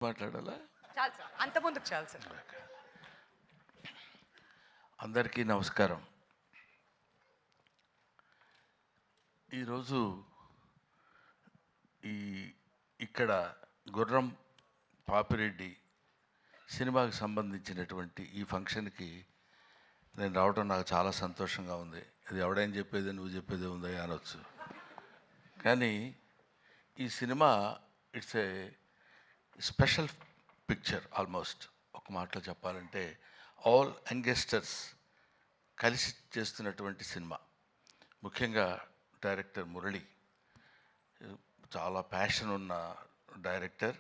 మాట్లాడాలా? చాలు సార్, అంత ముందుకు చాలు సార్. అందరికీ నమస్కారం. ఈరోజు ఇక్కడ గుర్రం పాపిరెడ్డి సినిమాకి సంబంధించినటువంటి ఈ ఫంక్షన్కి నేను రావడం నాకు చాలా సంతోషంగా ఉంది. ఇది ఎవడైనా చెప్పేది నువ్వు చెప్పేది ఉందా అనొచ్చు, కానీ ఈ cinema it's a special picture. Almost ఒక మాటలో చెప్పాలంటే ఆల్ యంగస్టర్స్ కలిసి చేస్తున్నటువంటి సినిమా. ముఖ్యంగా డైరెక్టర్ మురళి చాలా ప్యాషన్ ఉన్న డైరెక్టర్.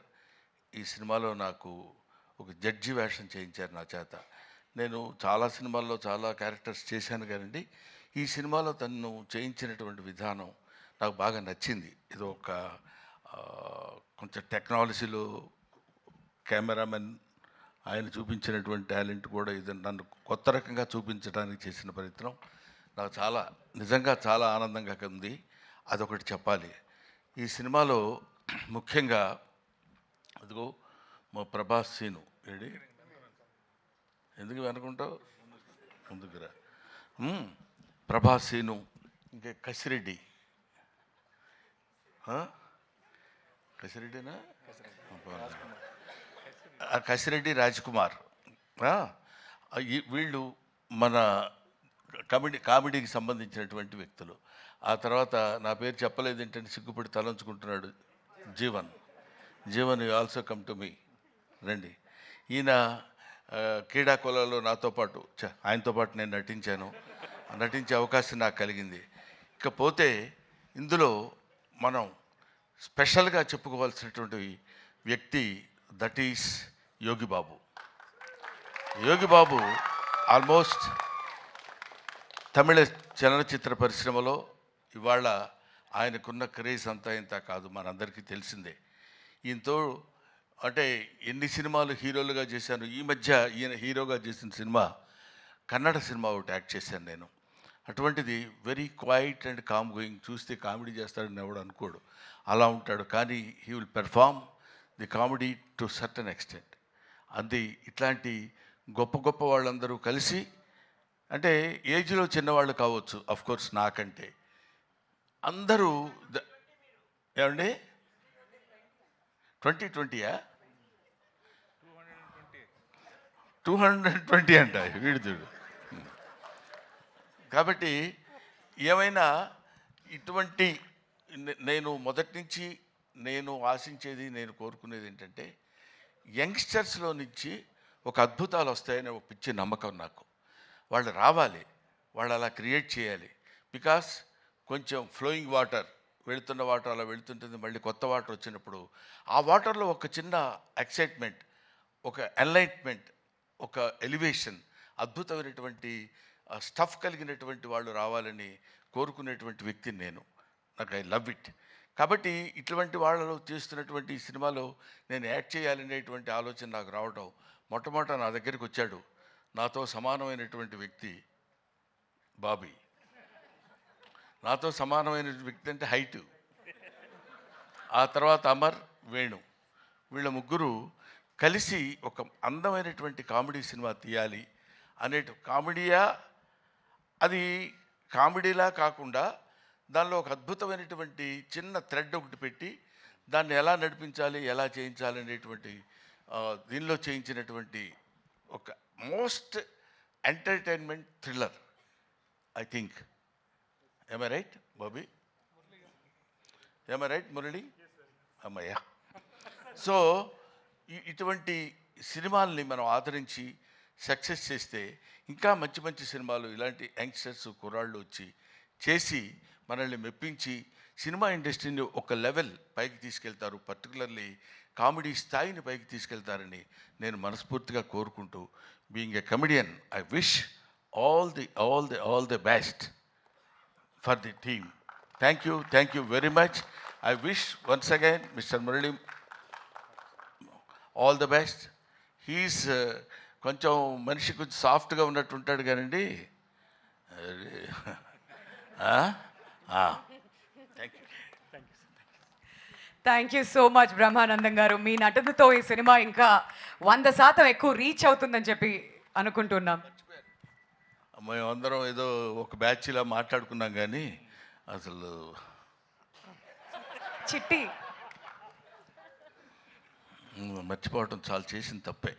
ఈ సినిమాలో నాకు ఒక జడ్జి వేషం చేయించారు నా చేత. నేను చాలా సినిమాల్లో చాలా క్యారెక్టర్స్ చేశాను కానండి, ఈ సినిమాలో తను చేయించినటువంటి విధానం నాకు బాగా నచ్చింది. ఇది ఒక కొంచెం టెక్నాలజీలో కెమెరామెన్ ఆయన చూపించినటువంటి టాలెంట్ కూడా ఇది నన్ను కొత్త రకంగా చూపించడానికి చేసిన ప్రయత్నం నాకు చాలా నిజంగా చాలా ఆనందంగా ఉంది. అదొకటి చెప్పాలి. ఈ సినిమాలో ముఖ్యంగా అదిగో మా ప్రభాస్ సీను ఏడి ఎందుకు వెనుకుంటావు, ముందుకురా. ప్రభాస్ సీను, ఇంకా కసిరెడ్డి, కసిరెడ్డినా కసిరెడ్డి రాజ్కుమార్, వీళ్ళు మన కామెడీకి సంబంధించినటువంటి వ్యక్తులు. ఆ తర్వాత నా పేరు చెప్పలేదు ఏంటంటే సిగ్గుపడి తలంచుకుంటున్నాడు Jeevan. You also come to me, రండి. ఈయన క్రీడాకులలో నాతో పాటు ఆయనతో పాటు నేను నటించే అవకాశం నాకు కలిగింది. ఇకపోతే ఇందులో మనం స్పెషల్గా చెప్పుకోవాల్సినటువంటి వ్యక్తి that is Yogi Babu. Yogi Babu almost తమిళ చలనచిత్ర పరిశ్రమలో ఇవాళ ఆయనకున్న క్రేజ్ అంతా ఇంత కాదు, మనందరికీ తెలిసిందే. ఈయనతో అంటే ఎన్ని సినిమాలు హీరోలుగా చేశాను. ఈ మధ్య ఈయన హీరోగా చేసిన సినిమా కన్నడ సినిమా ఒకటి యాక్ట్ చేశాను నేను. అటువంటిది very quiet and calm going. చూస్తే కామెడీ చేస్తాడని ఎవడు అనుకోడు, అలా ఉంటాడు. కానీ he will perform the comedy to certain extent. అది ఇట్లాంటి గొప్ప గొప్ప వాళ్ళందరూ కలిసి, అంటే ఏజ్లో చిన్నవాళ్ళు కావచ్చు అఫ్కోర్స్ నాకంటే, అందరూ ఏమండి 2020యా 220 అంట వీడిదుడు. కాబట్టి ఏమైనా ఇటువంటి నేను మొదటి నుంచి నేను ఆశించేది, నేను కోరుకునేది ఏంటంటే యంగ్స్టర్స్లో నుంచి ఒక అద్భుతాలు వస్తాయనే ఒక పిచ్చి నమ్మకం నాకు. వాళ్ళు రావాలి, వాళ్ళు అలా క్రియేట్ చేయాలి. బికాస్ కొంచెం ఫ్లోయింగ్ వాటర్, వెళుతున్న వాటర్ అలా వెళుతుంటుంది, మళ్ళీ కొత్త వాటర్ వచ్చినప్పుడు ఆ వాటర్లో ఒక చిన్న ఎక్సైట్మెంట్, ఒక ఎన్లైట్మెంట్, ఒక ఎలివేషన్, అద్భుతమైనటువంటి స్టఫ్ కలిగినటువంటి వాళ్ళు రావాలని కోరుకునేటువంటి వ్యక్తిని నేను. నాకు ఐ లవ్ ఇట్. కాబట్టి ఇటువంటి వాళ్ళలో చేస్తున్నటువంటి ఈ సినిమాలో నేను యాక్ట్ చేయాలనేటువంటి ఆలోచన నాకు రావడం, మొట్టమొదట నా దగ్గరికి వచ్చాడు నాతో సమానమైనటువంటి వ్యక్తి బాబీ. నాతో సమానమైన వ్యక్తి అంటే హైటు. ఆ తర్వాత అమర్, వేణు, వీళ్ళ ముగ్గురు కలిసి ఒక అందమైనటువంటి కామెడీ సినిమా తీయాలి కామెడీయా, అది కామెడీలా కాకుండా దానిలో ఒక అద్భుతమైనటువంటి చిన్న థ్రెడ్ ఒకటి పెట్టి దాన్ని ఎలా నడిపించాలి, ఎలా చేయించాలి అనేటువంటి దీనిలో చేయించినటువంటి ఒక most entertainment thriller I think. Am I right, Bobby? Am I right, Murali? అమ్మయ్యా. సో ఇటువంటి సినిమాల్ని మనం ఆదరించి సక్సెస్ చేస్తే ఇంకా మంచి మంచి సినిమాలు ఇలాంటి యంగ్స్టర్స్ కుర్రాళ్ళు వచ్చి చేసి మనల్ని మెప్పించి సినిమా ఇండస్ట్రీని ఒక లెవెల్ పైకి తీసుకెళ్తారు, పర్టికులర్లీ కామెడీ స్థాయిని పైకి తీసుకెళ్తారని నేను మనస్ఫూర్తిగా కోరుకుంటూ, being a comedian, I wish all the best for the team. Thank you very much. I wish once again Mr. Murali all the best. He's కొంచెం మనిషి కొంచెం సాఫ్ట్గా ఉన్నట్టు ఉంటాడు కానండి. Thank you. Thank you so much Brahmanandam గారు. మీ నటనతో ఈ సినిమా ఇంకా 100% ఎక్కువ రీచ్ అవుతుందని చెప్పి అనుకుంటున్నాం. మేమందరం ఏదో ఒక బ్యాచ్లా మాట్లాడుకున్నాం కానీ అసలు చిట్టి మర్చిపోవటం చాలా చేసిన తప్పే.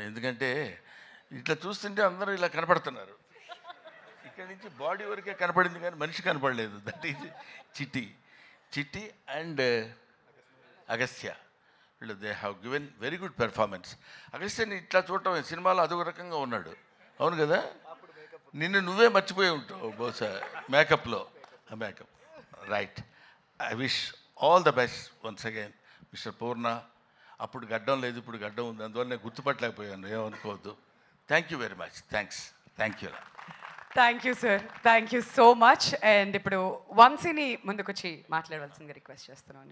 ఎందుకంటే ఇట్లా చూస్తుంటే అందరూ ఇలా కనపడుతున్నారు. ఇక్కడి నుంచి బాడీ వరకే కనపడింది కానీ మనిషి కనపడలేదు. That is Chitti and Agastya. వీళ్ళు they have given very good performance. అగస్త్యని ఇట్లా చూడటం సినిమాలో అదొక రకంగా ఉన్నాడు. అవును కదా, నిన్ను నువ్వే మర్చిపోయి ఉంటావు బహుశా మేకప్లో. ఆ makeup right. I wish all the best once again mister Purna. అప్పుడు గడ్డం లేదు, ఇప్పుడు గడ్డం ఉంది, అందువల్ల నేను గుర్తుపట్టలేకపోయాను, ఏమనుకోవద్దు. Thank you very much. Thanks. Thank you. Thank you sir, thank you so much. And ఇప్పుడు వంశీని ముందుకొచ్చి మాట్లాడవలసిందిగా రిక్వెస్ట్ చేస్తున్నాను.